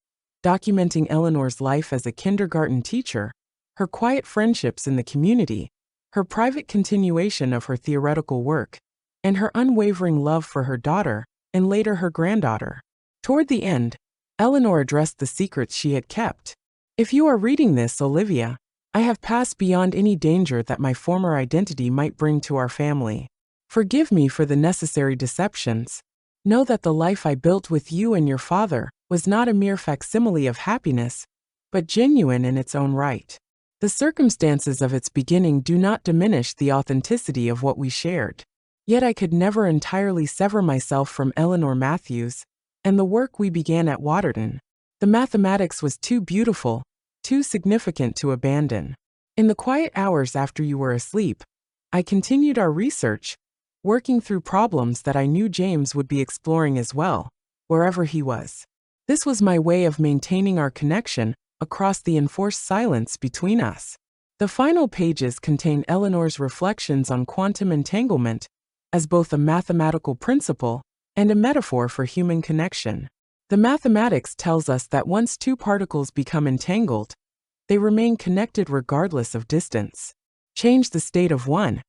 [SPEAKER 1] documenting Eleanor's life as a kindergarten teacher, her quiet friendships in the community, her private continuation of her theoretical work, and her unwavering love for her daughter and later her granddaughter. Toward the end, Eleanor addressed the secrets she had kept. If you are reading this, Olivia, I have passed beyond any danger that my former identity might bring to our family. Forgive me for the necessary deceptions. Know that the life I built with you and your father was not a mere facsimile of happiness, but genuine in its own right. The circumstances of its beginning do not diminish the authenticity of what we shared. Yet I could never entirely sever myself from Eleanor Matthews and the work we began at Waterton. The mathematics was too beautiful, too significant to abandon. In the quiet hours after you were asleep, I continued our research, working through problems that I knew James would be exploring as well, wherever he was. This was my way of maintaining our connection across the enforced silence between us. The final pages contain Eleanor's reflections on quantum entanglement as both a mathematical principle and a metaphor for human connection. The mathematics tells us that once two particles become entangled, they remain connected regardless of distance. Change the state of one,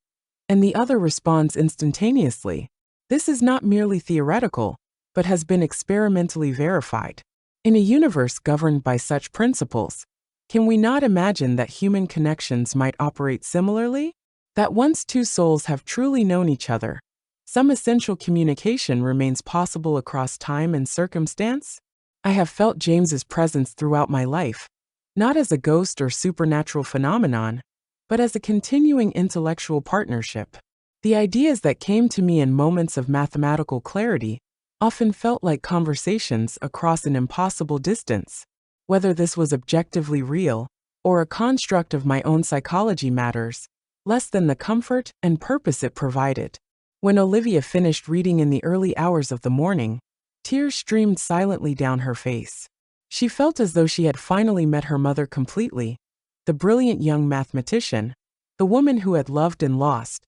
[SPEAKER 1] and the other responds instantaneously. This is not merely theoretical, but has been experimentally verified. In a universe governed by such principles, can we not imagine that human connections might operate similarly? That once two souls have truly known each other, some essential communication remains possible across time and circumstance? I have felt James's presence throughout my life, not as a ghost or supernatural phenomenon, but as a continuing intellectual partnership. The ideas that came to me in moments of mathematical clarity often felt like conversations across an impossible distance. Whether this was objectively real or a construct of my own psychology matters less than the comfort and purpose it provided. When Olivia finished reading in the early hours of the morning, tears streamed silently down her face. She felt as though she had finally met her mother completely, the brilliant young mathematician, the woman who had loved and lost,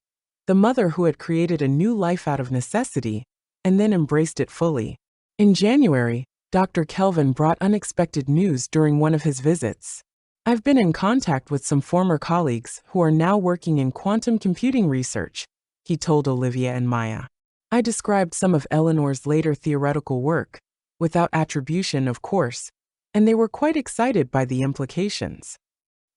[SPEAKER 1] the mother who had created a new life out of necessity and then embraced it fully. In January, Dr. Kelvin brought unexpected news during one of his visits. I've been in contact with some former colleagues who are now working in quantum computing research, he told Olivia and Maya. I described some of Eleanor's later theoretical work, without attribution, of course, and they were quite excited by the implications.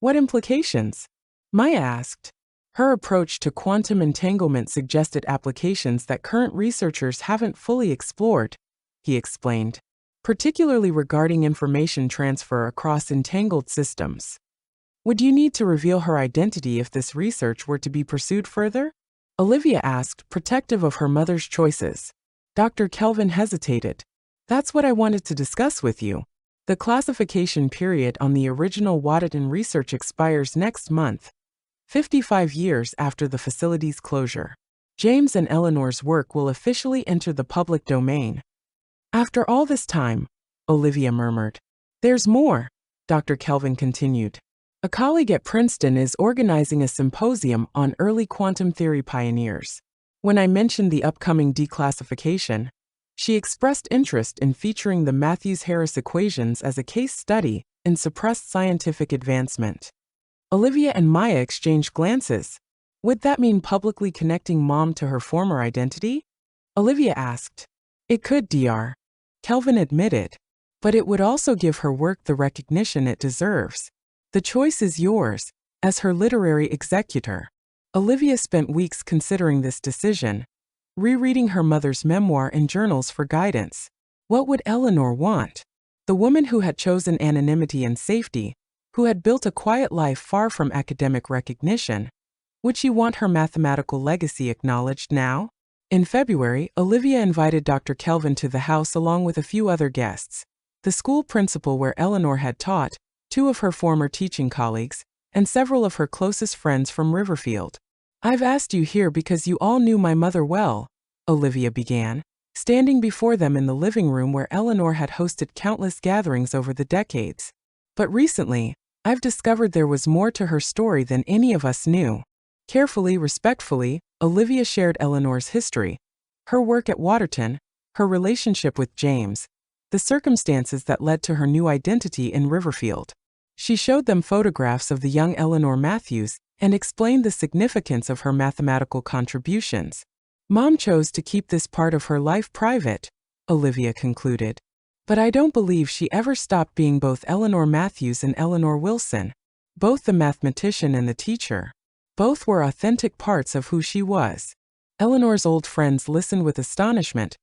[SPEAKER 1] What implications? Maya asked. Her approach to quantum entanglement suggested applications that current researchers haven't fully explored, he explained, particularly regarding information transfer across entangled systems. Would you need to reveal her identity if this research were to be pursued further? Olivia asked, protective of her mother's choices. Dr. Kelvin hesitated. That's what I wanted to discuss with you. The classification period on the original Waterton research expires next month, 55 years after the facility's closure. James and Eleanor's work will officially enter the public domain. After all this time, Olivia murmured. There's more, Dr. Kelvin continued. A colleague at Princeton is organizing a symposium on early quantum theory pioneers. When I mentioned the upcoming declassification, she expressed interest in featuring the Matthews-Harris equations as a case study in suppressed scientific advancement. Olivia and Maya exchanged glances. Would that mean publicly connecting Mom to her former identity? Olivia asked. It could, Dr. Kelvin admitted, but it would also give her work the recognition it deserves. The choice is yours, as her literary executor. Olivia spent weeks considering this decision, rereading her mother's memoir and journals for guidance. What would Eleanor want? The woman who had chosen anonymity and safety, who had built a quiet life far from academic recognition, would she want her mathematical legacy acknowledged now? In February, Olivia invited Dr. Kelvin to the house along with a few other guests, the school principal where Eleanor had taught, two of her former teaching colleagues, and several of her closest friends from Riverfield. I've asked you here because you all knew my mother well, Olivia began, standing before them in the living room where Eleanor had hosted countless gatherings over the decades. But recently, I've discovered there was more to her story than any of us knew. Carefully, respectfully, Olivia shared Eleanor's history, her work at Waterton, her relationship with James, the circumstances that led to her new identity in Riverfield. She showed them photographs of the young Eleanor Matthews and explained the significance of her mathematical contributions. Mom chose to keep this part of her life private, Olivia concluded. But I don't believe she ever stopped being both Eleanor Matthews and Eleanor Wilson, both the mathematician and the teacher. Both were authentic parts of who she was. Eleanor's old friends listened with astonishment,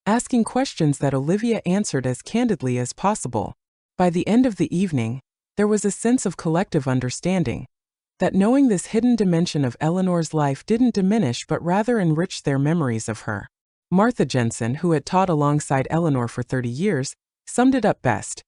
[SPEAKER 1] asking questions that Olivia answered as candidly as possible. By the end of the evening, there was a sense of collective understanding, that knowing this hidden dimension of Eleanor's life didn't diminish but rather enrich their memories of her. Martha Jensen, who had taught alongside Eleanor for 30 years, summed it up best.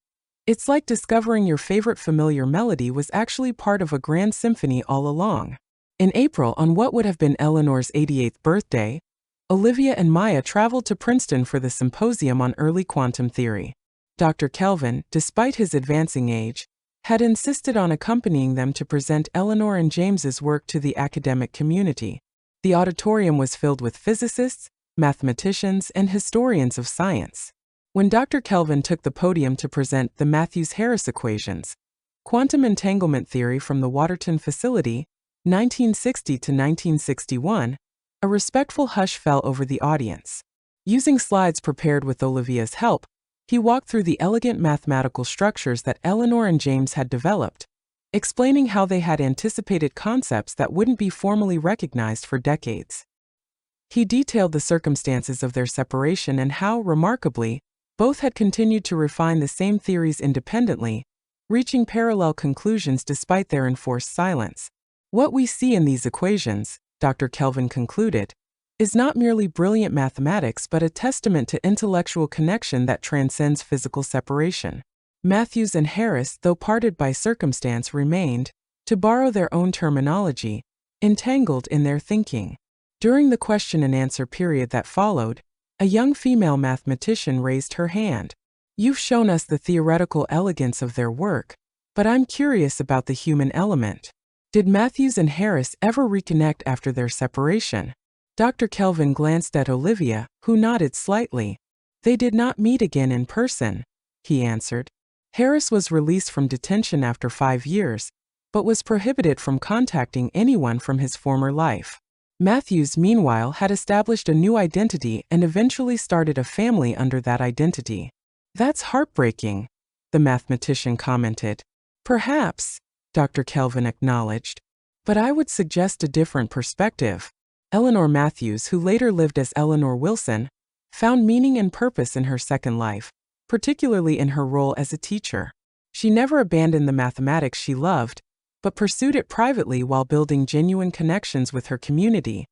[SPEAKER 1] It's like discovering your favorite familiar melody was actually part of a grand symphony all along. In April, on what would have been Eleanor's 88th birthday, Olivia and Maya traveled to Princeton for the Symposium on Early Quantum Theory. Dr. Kelvin, despite his advancing age, had insisted on accompanying them to present Eleanor and James's work to the academic community. The auditorium was filled with physicists, mathematicians, and historians of science. When Dr. Kelvin took the podium to present the Matthews-Harris equations, quantum entanglement theory from the Waterton facility, 1960 to 1961, a respectful hush fell over the audience. Using slides prepared with Olivia's help, he walked through the elegant mathematical structures that Eleanor and James had developed, explaining how they had anticipated concepts that wouldn't be formally recognized for decades. He detailed the circumstances of their separation and how, remarkably, both had continued to refine the same theories independently, reaching parallel conclusions despite their enforced silence. What we see in these equations, Dr. Kelvin concluded, is not merely brilliant mathematics but a testament to intellectual connection that transcends physical separation. Matthews and Harris, though parted by circumstance, remained, to borrow their own terminology, entangled in their thinking. During the question and answer period that followed, a young female mathematician raised her hand. You've shown us the theoretical elegance of their work, but I'm curious about the human element. Did Matthews and Harris ever reconnect after their separation? Dr. Kelvin glanced at Olivia, who nodded slightly. They did not meet again in person, he answered. Harris was released from detention after 5 years, but was prohibited from contacting anyone from his former life. Matthews, meanwhile, had established a new identity and eventually started a family under that identity. That's heartbreaking, the mathematician commented. Perhaps, Dr. Kelvin acknowledged, but I would suggest a different perspective. Eleanor Matthews, who later lived as Eleanor Wilson, found meaning and purpose in her second life, particularly in her role as a teacher. She never abandoned the mathematics she loved, but pursued it privately while building genuine connections with her community,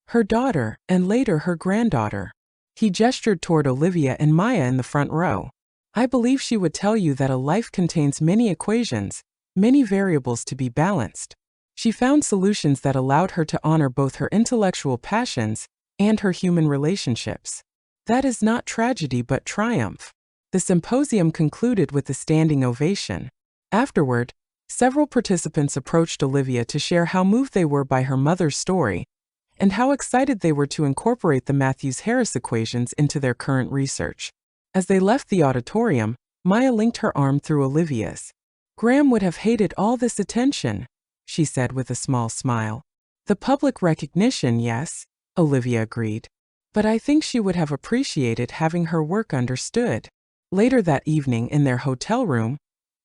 [SPEAKER 1] her daughter, and later her granddaughter. He gestured toward Olivia and Maya in the front row. I believe she would tell you that a life contains many equations, many variables to be balanced. She found solutions that allowed her to honor both her intellectual passions and her human relationships. That is not tragedy but triumph. The symposium concluded with a standing ovation. Afterward, several participants approached Olivia to share how moved they were by her mother's story and how excited they were to incorporate the Matthews-Harris equations into their current research. As they left the auditorium, Maya linked her arm through Olivia's. Graham would have hated all this attention, she said with a small smile. The public recognition, yes, Olivia agreed. But I think she would have appreciated having her work understood. Later that evening in their hotel room,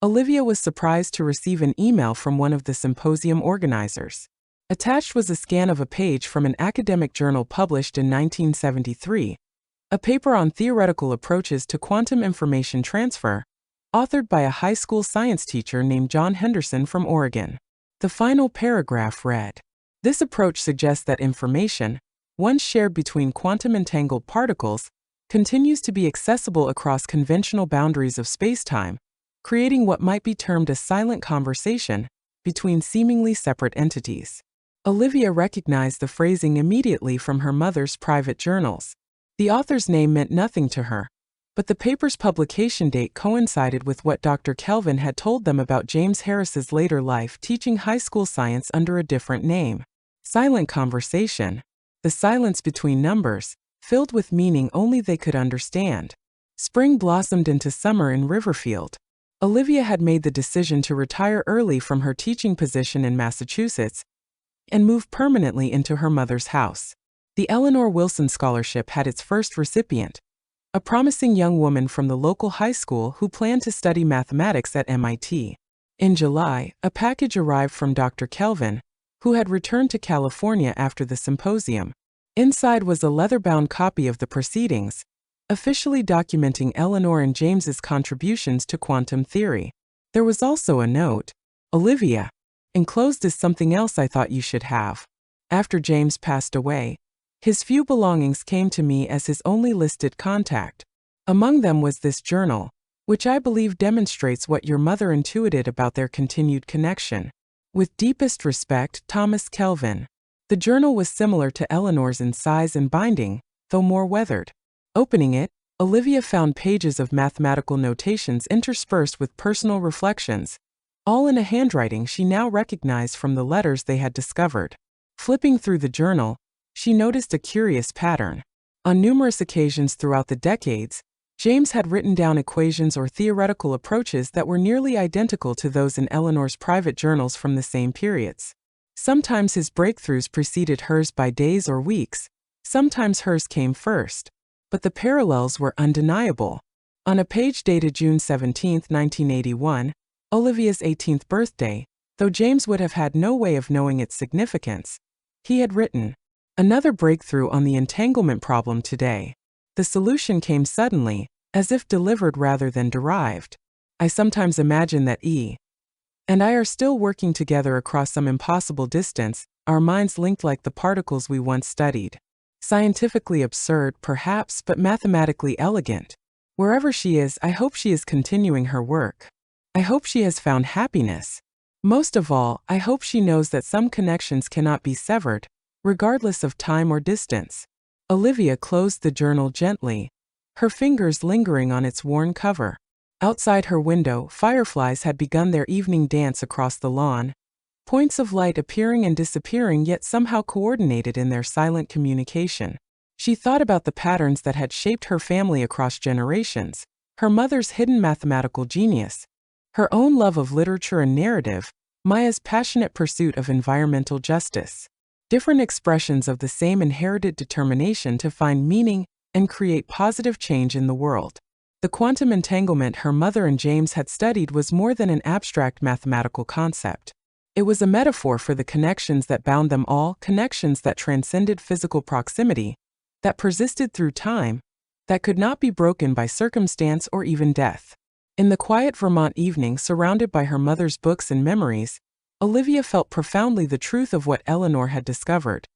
[SPEAKER 1] Olivia was surprised to receive an email from one of the symposium organizers. Attached was a scan of a page from an academic journal published in 1973, a paper on theoretical approaches to quantum information transfer, authored by a high school science teacher named John Henderson from Oregon. The final paragraph read, "This approach suggests that information, once shared between quantum-entangled particles, continues to be accessible across conventional boundaries of spacetime, creating what might be termed a silent conversation between seemingly separate entities." Olivia recognized the phrasing immediately from her mother's private journals. The author's name meant nothing to her, but the paper's publication date coincided with what Dr. Kelvin had told them about James Harris's later life teaching high school science under a different name. Silent conversation, the silence between numbers, filled with meaning only they could understand. Spring blossomed into summer in Riverfield. Olivia had made the decision to retire early from her teaching position in Massachusetts and move permanently into her mother's house. The Eleanor Wilson Scholarship had its first recipient, a promising young woman from the local high school who planned to study mathematics at MIT. In July, a package arrived from Dr. Kelvin, who had returned to California after the symposium. Inside was a leather-bound copy of the proceedings, officially documenting Eleanor and James's contributions to quantum theory. There was also a note, "Olivia, enclosed is something else I thought you should have. After James passed away, his few belongings came to me as his only listed contact. Among them was this journal, which I believe demonstrates what your mother intuited about their continued connection. With deepest respect, Thomas Kelvin." The journal was similar to Eleanor's in size and binding, though more weathered. Opening it, Olivia found pages of mathematical notations interspersed with personal reflections, all in a handwriting she now recognized from the letters they had discovered. Flipping through the journal, she noticed a curious pattern. On numerous occasions throughout the decades, James had written down equations or theoretical approaches that were nearly identical to those in Eleanor's private journals from the same periods. Sometimes his breakthroughs preceded hers by days or weeks, sometimes hers came first, but the parallels were undeniable. On a page dated June 17, 1981, Olivia's 18th birthday, though James would have had no way of knowing its significance, he had written, "Another breakthrough on the entanglement problem today. The solution came suddenly, as if delivered rather than derived. I sometimes imagine that E and I are still working together across some impossible distance, our minds linked like the particles we once studied. Scientifically absurd, perhaps, but mathematically elegant. Wherever she is, I hope she is continuing her work. I hope she has found happiness. Most of all, I hope she knows that some connections cannot be severed, regardless of time or distance." Olivia closed the journal gently, her fingers lingering on its worn cover. Outside her window, fireflies had begun their evening dance across the lawn, points of light appearing and disappearing yet somehow coordinated in their silent communication. She thought about the patterns that had shaped her family across generations, her mother's hidden mathematical genius, her own love of literature and narrative, Maya's passionate pursuit of environmental justice. Different expressions of the same inherited determination to find meaning and create positive change in the world. The quantum entanglement her mother and James had studied was more than an abstract mathematical concept. It was a metaphor for the connections that bound them all, connections that transcended physical proximity, that persisted through time, that could not be broken by circumstance or even death. In the quiet Vermont evening, surrounded by her mother's books and memories, Olivia felt profoundly the truth of what Eleanor had discovered,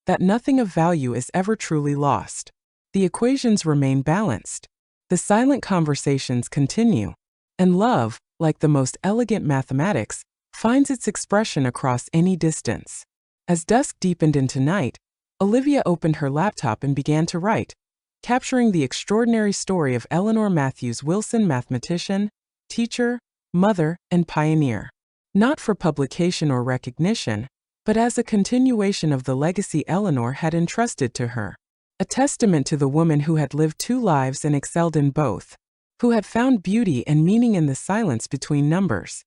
[SPEAKER 1] that nothing of value is ever truly lost. The equations remain balanced. The silent conversations continue, and love, like the most elegant mathematics, finds its expression across any distance. As dusk deepened into night, Olivia opened her laptop and began to write, capturing the extraordinary story of Eleanor Matthews Wilson, mathematician, teacher, mother, and pioneer. Not for publication or recognition, but as a continuation of the legacy Eleanor had entrusted to her. A testament to the woman who had lived two lives and excelled in both, who had found beauty and meaning in the silence between numbers.